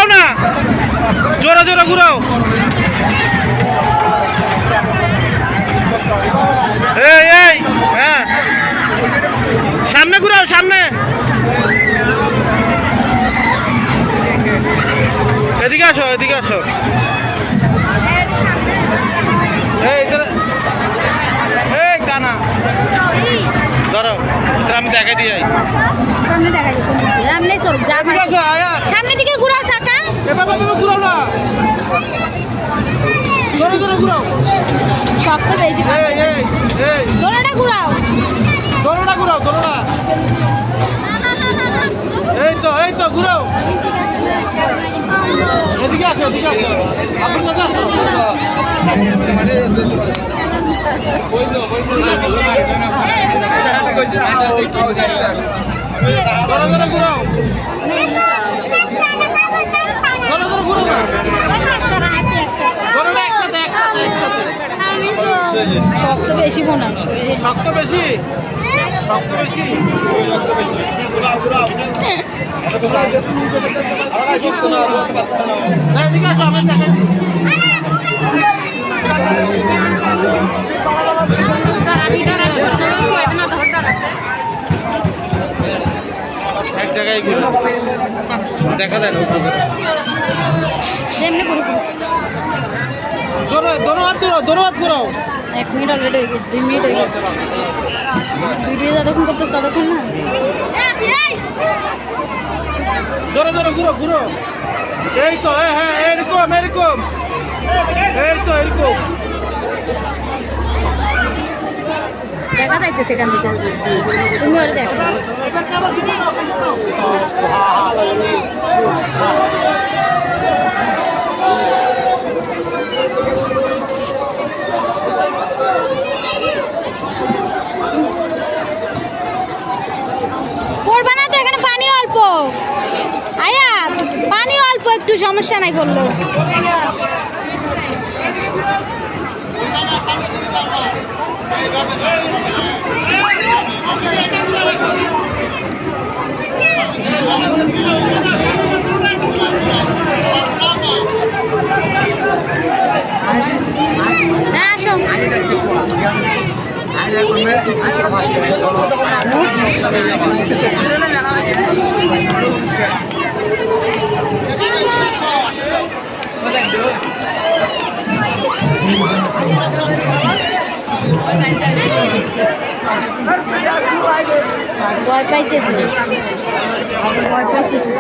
ঘুরাও না, জোরে জোরে ঘুরাও। এই এই হ্যাঁ, সামনে ঘুরাও, সামনে। এদিকে আসো, এদিকে আসো। এই কানা ধরো, আমি দেখাই দিয়ে যাই। সামনে দিকে ঘুরাও চাকা। ঘুরাও না, জোরে জোরে ঘুরাও। শক্ত বেশি দোলনাটা ঘুরাও, দোলনা ঘুরাও, দোলনা। এই তো ঘুরাও। এদিকে আসো, এদিকে আসো, আপনার কাছে আসো। জোরে জোরে ঘুরাও, জোরে জোরে ঘুরাও না। দোলনা একসাথে, একসাথে, একসাথে। শক্ত বেশি মনে হয়। শক্ত বেশি, শক্ত বেশি, শক্ত বেশি। এদিকে আসো, আমি দেখাই। এক জায়গায় ঘুরে দেখা যায় না। এমনি ঘুরে জোরে দোনো হাত ঘুরাও, দোনো হাত ঘুরাও। 1 মিনিট অলরেডি হয়ে গেছে, 2 মিনিট হয়ে গেছে। ভিডিও যতক্ষণ করতেছ ততক্ষণ না। জোরে জোরে ঘুরো, ঘুরো। এই তো, হ্যাঁ, এরকম এরকম, এই তো এরকম। দেখা যাইতে সেখান থেকে, তুমি ওরে দেখো। করবা না তো, এখানে পানি অল্প। আয়াত পানি অল্প, একটু সমস্যা নাই করলো। হ্যাঁ আসো। ভয় পাইতেছে, ভয় পাইতেছে।